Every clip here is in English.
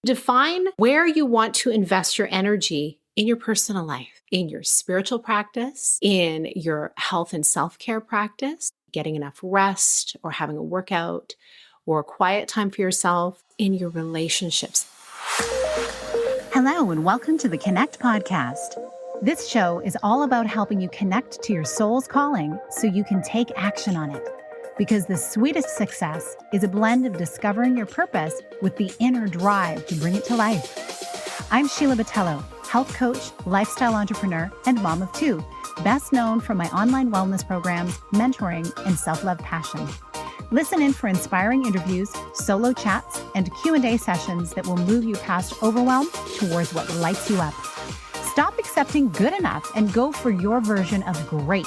Define where you want to invest your energy in your personal life, in your spiritual practice, in your health and self-care practice, getting enough rest or having a workout or quiet time for yourself, in your relationships. Hello, and welcome to the Connect podcast. This show is all about helping you connect to your soul's calling so you can take action on it. Because the sweetest success is a blend of discovering your purpose with the inner drive to bring it to life. I'm Sheila Botello, health coach, lifestyle entrepreneur, and mom of two, best known for my online wellness programs, mentoring, and self-love passion. Listen in for inspiring interviews, solo chats, and Q&A sessions that will move you past overwhelm towards what lights you up. Stop accepting good enough and go for your version of great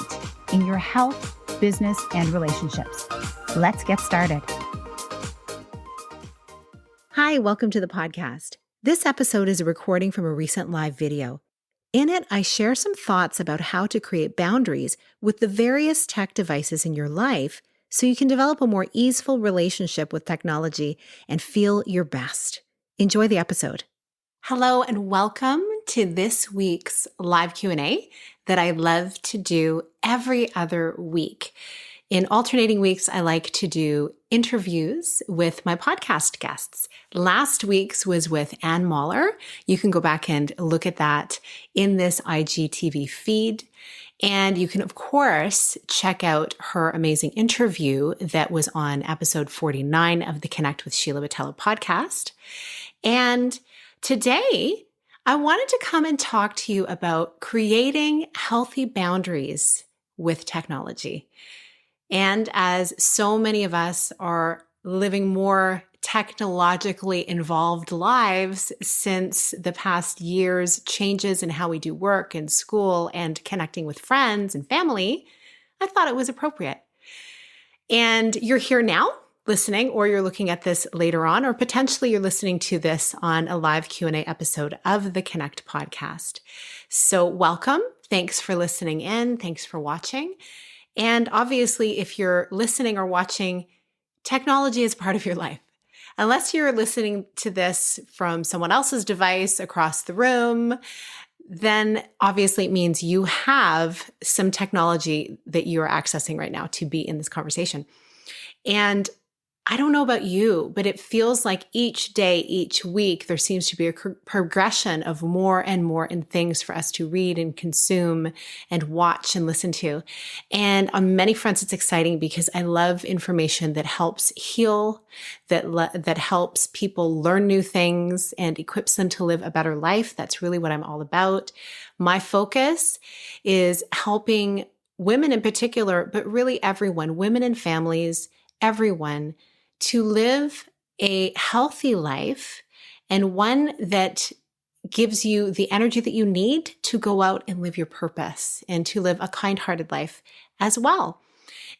in your health, business, and relationships. Let's get started. Hi, welcome to the podcast. This episode is a recording from a recent live video. In it, I share some thoughts about how to create boundaries with the various tech devices in your life so you can develop a more easeful relationship with technology and feel your best. Enjoy the episode. Hello and welcome to this week's live Q&A that I love to do every other week. In alternating weeks, I like to do interviews with my podcast guests. Last week's was with Anne Mahler. You can go back and look at that in this IGTV feed. And you can, of course, check out her amazing interview that was on episode 49 of the Connect with Sheila Botello podcast. And today, I wanted to come and talk to you about creating healthy boundaries with technology. And as so many of us are living more technologically involved lives since the past year's changes in how we do work and school and connecting with friends and family, I thought it was appropriate. And you're here now listening, or you're looking at this later on, or potentially you're listening to this on a live Q&A episode of the Connect podcast. So welcome. Thanks for listening in. Thanks for watching. And obviously, if you're listening or watching, technology is part of your life. Unless you're listening to this from someone else's device across the room, then obviously it means you have some technology that you're accessing right now to be in this conversation. And I don't know about you, but it feels like each day, each week, there seems to be a progression of more and more in things for us to read and consume and watch and listen to. And on many fronts, it's exciting because I love information that helps heal, that helps people learn new things and equips them to live a better life. That's really what I'm all about. My focus is helping women in particular, but really everyone, women and families, everyone, to live a healthy life and one that gives you the energy that you need to go out and live your purpose and to live a kind-hearted life as well.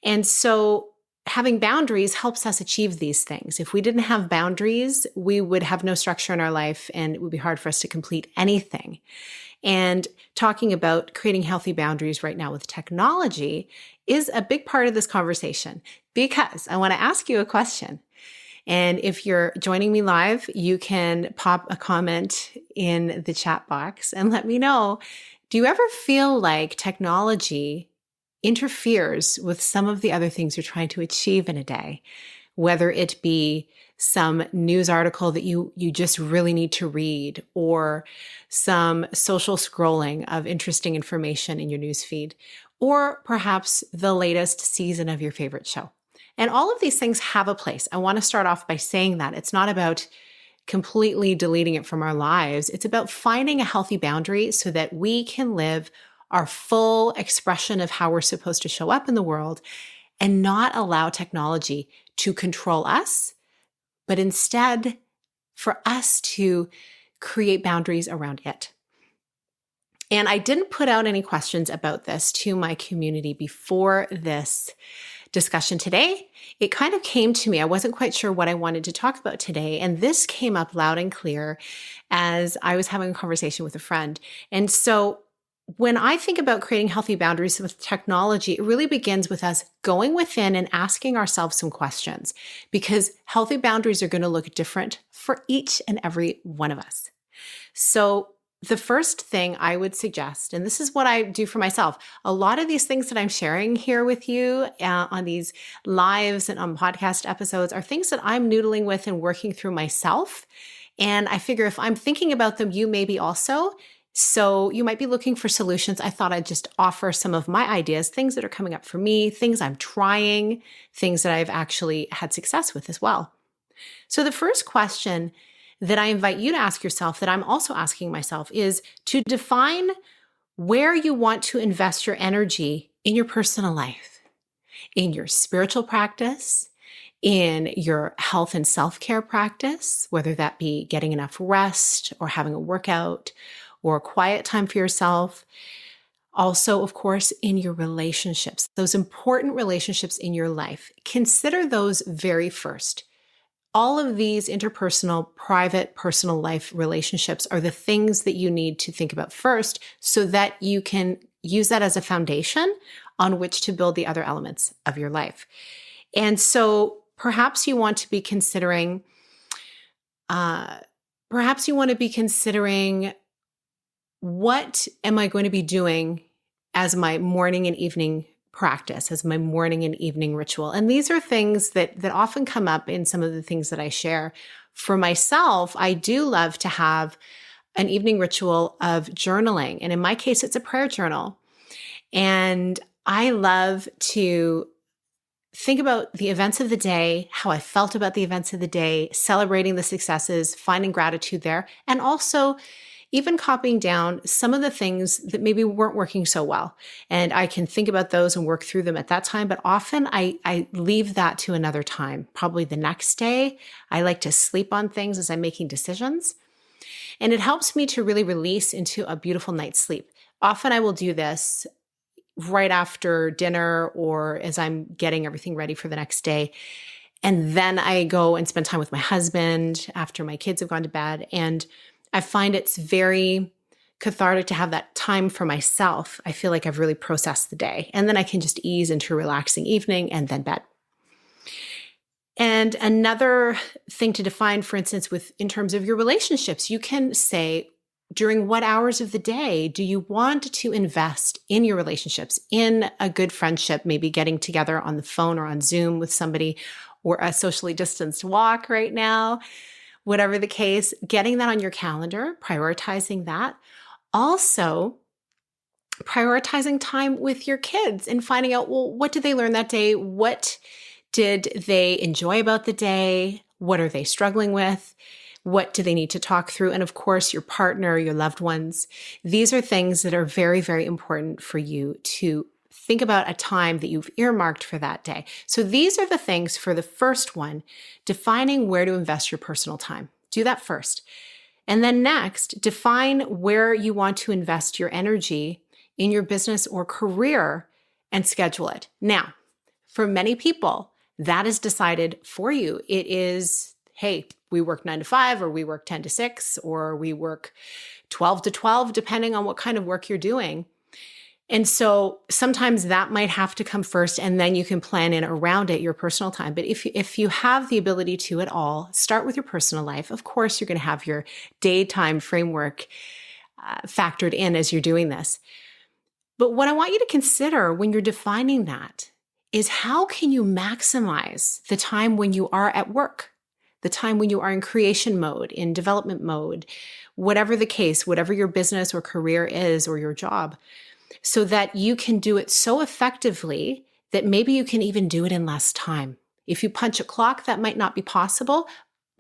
And so having boundaries helps us achieve these things. If we didn't have boundaries, we would have no structure in our life and it would be hard for us to complete anything. And talking about creating healthy boundaries right now with technology is a big part of this conversation because I want to ask you a question. And if you're joining me live, you can pop a comment in the chat box and let me know, do you ever feel like technology interferes with some of the other things you're trying to achieve in a day? Whether it be some news article that you just really need to read, or some social scrolling of interesting information in your newsfeed, or perhaps the latest season of your favorite show. And all of these things have a place. I want to start off by saying that it's not about completely deleting it from our lives. It's about finding a healthy boundary so that we can live our full expression of how we're supposed to show up in the world and not allow technology to control us, but instead for us to create boundaries around it. And I didn't put out any questions about this to my community before this discussion today. It kind of came to me. I wasn't quite sure what I wanted to talk about today. And this came up loud and clear as I was having a conversation with a friend. And so when I think about creating healthy boundaries with technology, it really begins with us going within and asking ourselves some questions, because healthy boundaries are going to look different for each and every one of us. So, the first thing I would suggest, and this is what I do for myself, a lot of these things that I'm sharing here with you on these lives and on podcast episodes are things that I'm noodling with and working through myself. And I figure if I'm thinking about them, you may be also. So you might be looking for solutions. I thought I'd just offer some of my ideas, things that are coming up for me, things I'm trying, things that I've actually had success with as well. So the first question that I invite you to ask yourself, that I'm also asking myself, is to define where you want to invest your energy in your personal life, in your spiritual practice, in your health and self-care practice, whether that be getting enough rest or having a workout or quiet time for yourself. Also, of course, in your relationships, those important relationships in your life. Consider those very first. All of these interpersonal, private, personal life relationships are the things that you need to think about first so that you can use that as a foundation on which to build the other elements of your life. And so perhaps you want to be considering, what am I going to be doing as my morning and evening practice, as my morning and evening ritual? And these are things that often come up in some of the things that I share. For myself, I do love to have an evening ritual of journaling. And in my case, it's a prayer journal. And I love to think about the events of the day, how I felt about the events of the day, celebrating the successes, finding gratitude there, and also even copying down some of the things that maybe weren't working so well. And I can think about those and work through them at that time. But often I leave that to another time, probably the next day. I like to sleep on things as I'm making decisions. And it helps me to really release into a beautiful night's sleep. Often I will do this right after dinner or as I'm getting everything ready for the next day. And then I go and spend time with my husband after my kids have gone to bed. And I find it's very cathartic to have that time for myself. I feel like I've really processed the day. And then I can just ease into a relaxing evening and then bed. And another thing to define, for instance, in terms of your relationships, you can say, during what hours of the day do you want to invest in your relationships, in a good friendship, maybe getting together on the phone or on Zoom with somebody, or a socially distanced walk right now, whatever the case, getting that on your calendar, prioritizing that. Also, prioritizing time with your kids and finding out, well, what did they learn that day? What did they enjoy about the day? What are they struggling with? What do they need to talk through? And of course, your partner, your loved ones. These are things that are very, very important for you to think about, a time that you've earmarked for that day. So these are the things for the first one, defining where to invest your personal time. Do that first. And then next, define where you want to invest your energy in your business or career and schedule it. Now, for many people, that is decided for you. It is, hey, we work 9 to 5, or we work 10 to 6, or we work 12 to 12, depending on what kind of work you're doing. And so sometimes that might have to come first, and then you can plan in around it your personal time. But if you have the ability to at all, start with your personal life. Of course, you're going to have your daytime framework factored in as you're doing this. But what I want you to consider when you're defining that is, how can you maximize the time when you are at work, the time when you are in creation mode, in development mode, whatever the case, whatever your business or career is, or your job, so that you can do it so effectively that maybe you can even do it in less time. If you punch a clock, that might not be possible.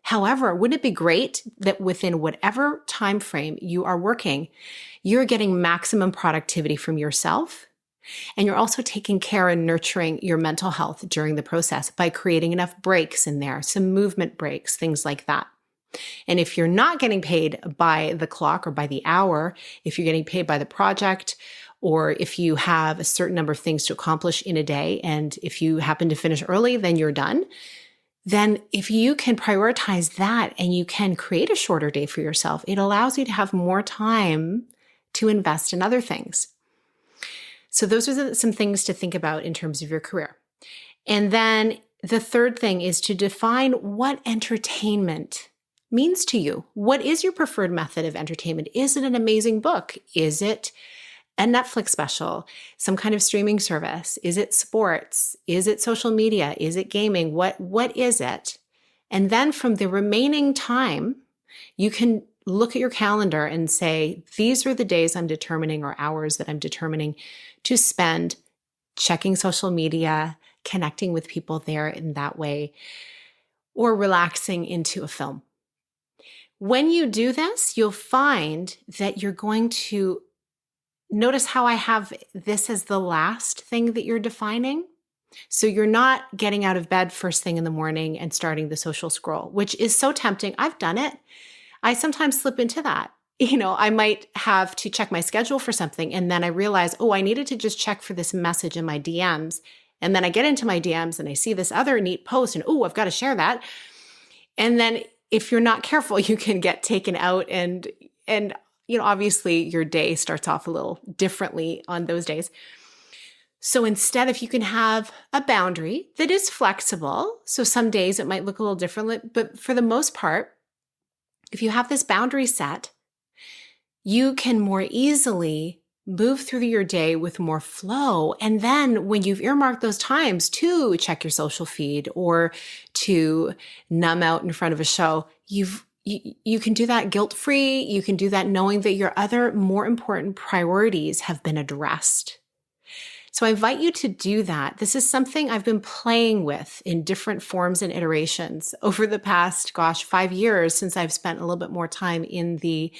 However, wouldn't it be great that within whatever time frame you are working, you're getting maximum productivity from yourself, and you're also taking care and nurturing your mental health during the process by creating enough breaks in there, some movement breaks, things like that. And if you're not getting paid by the clock or by the hour, if you're getting paid by the project, or if you have a certain number of things to accomplish in a day, and if you happen to finish early, then you're done. Then if you can prioritize that and you can create a shorter day for yourself, it allows you to have more time to invest in other things. So those are some things to think about in terms of your career. And then the third thing is to define what entertainment means to you. What is your preferred method of entertainment? Is it an amazing book? Is it a Netflix special, some kind of streaming service? Is it sports? Is it social media? Is it gaming? What is it? And then from the remaining time, you can look at your calendar and say, these are the days I'm determining or hours that I'm determining to spend checking social media, connecting with people there in that way, or relaxing into a film. When you do this, you'll find that you're going to notice how I have this as the last thing that you're defining. So you're not getting out of bed first thing in the morning and starting the social scroll, which is so tempting. I've done it. I sometimes slip into that. I might have to check my schedule for something, and then I realize, I needed to just check for this message in my DMs. And then I get into my DMs and I see this other neat post and, I've got to share that. And then if you're not careful, you can get taken out and obviously your day starts off a little differently on those days. So instead, if you can have a boundary that is flexible, so some days it might look a little differently, but for the most part, if you have this boundary set, you can more easily move through your day with more flow. And then when you've earmarked those times to check your social feed or to numb out in front of a show, you can do that guilt-free. You can do that knowing that your other more important priorities have been addressed. So I invite you to do that. This is something I've been playing with in different forms and iterations over the past, 5 years since I've spent a little bit more time in the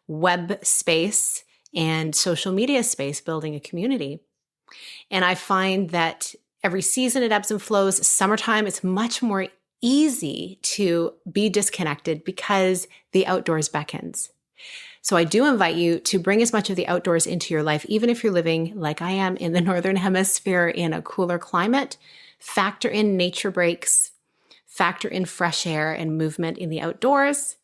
web space and social media space building a community. And I find that every season it ebbs and flows. Summertime, it's much more easy to be disconnected because the outdoors beckons. So I do invite you to bring as much of the outdoors into your life, even if you're living like I am in the Northern Hemisphere in a cooler climate. Factor in nature breaks, factor in fresh air and movement in the outdoors.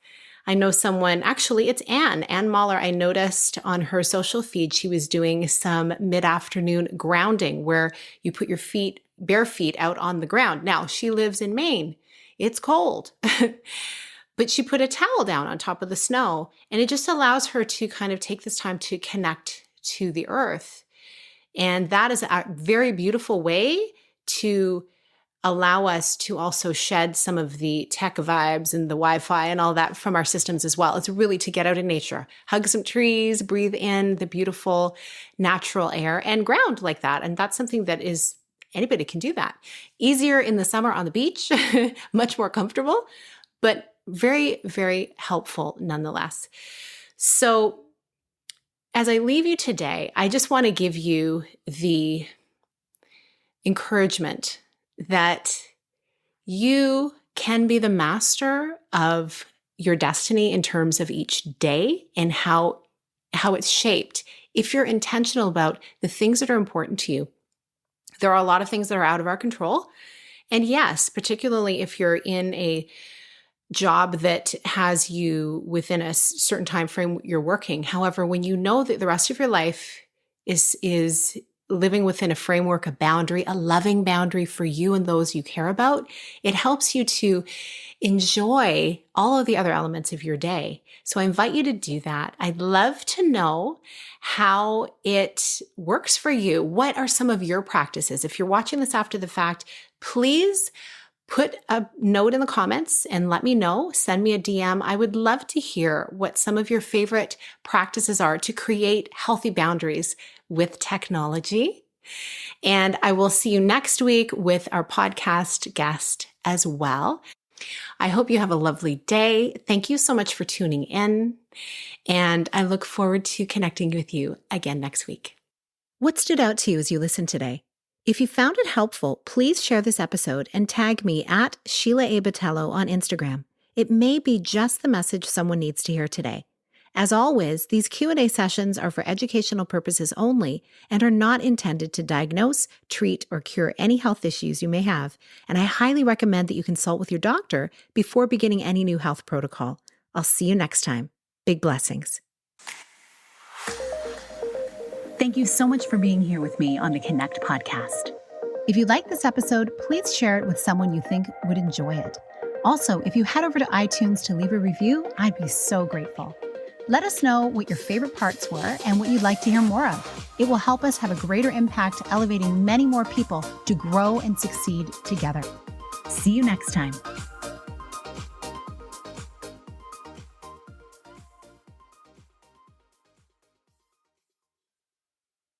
I know someone, actually it's Ann Mahler. I noticed on her social feed, she was doing some mid-afternoon grounding where you put your bare feet out on the ground. Now she lives in Maine. It's cold. But she put a towel down on top of the snow, and it just allows her to kind of take this time to connect to the earth. And that is a very beautiful way to allow us to also shed some of the tech vibes and the Wi-Fi and all that from our systems as well. It's really to get out in nature, hug some trees, breathe in the beautiful natural air and ground like that. And that's something that is, anybody can do that. Easier in the summer on the beach, much more comfortable, but very, very helpful nonetheless. So as I leave you today, I just want to give you the encouragement that you can be the master of your destiny in terms of each day and how it's shaped. If you're intentional about the things that are important to you, there are a lot of things that are out of our control. And yes, particularly if you're in a job that has you within a certain time frame you're working. However, when you know that the rest of your life is living within a framework, a boundary, a loving boundary for you and those you care about, it helps you to enjoy all of the other elements of your day. So I invite you to do that. I'd love to know how it works for you. What are some of your practices? If you're watching this after the fact, please put a note in the comments and let me know. Send me a DM. I would love to hear what some of your favorite practices are to create healthy boundaries with technology. And I will see you next week with our podcast guest as well. I hope you have a lovely day. Thank you so much for tuning in. And I look forward to connecting with you again next week. What stood out to you as you listened today? If you found it helpful, please share this episode and tag me at Sheila A. Botello on Instagram. It may be just the message someone needs to hear today. As always, these Q&A sessions are for educational purposes only and are not intended to diagnose, treat, or cure any health issues you may have, and I highly recommend that you consult with your doctor before beginning any new health protocol. I'll see you next time. Big blessings. Thank you so much for being here with me on the Connect podcast. If you like this episode, please share it with someone you think would enjoy it. Also, if you head over to iTunes to leave a review, I'd be so grateful. Let us know what your favorite parts were and what you'd like to hear more of. It will help us have a greater impact, elevating many more people to grow and succeed together. See you next time.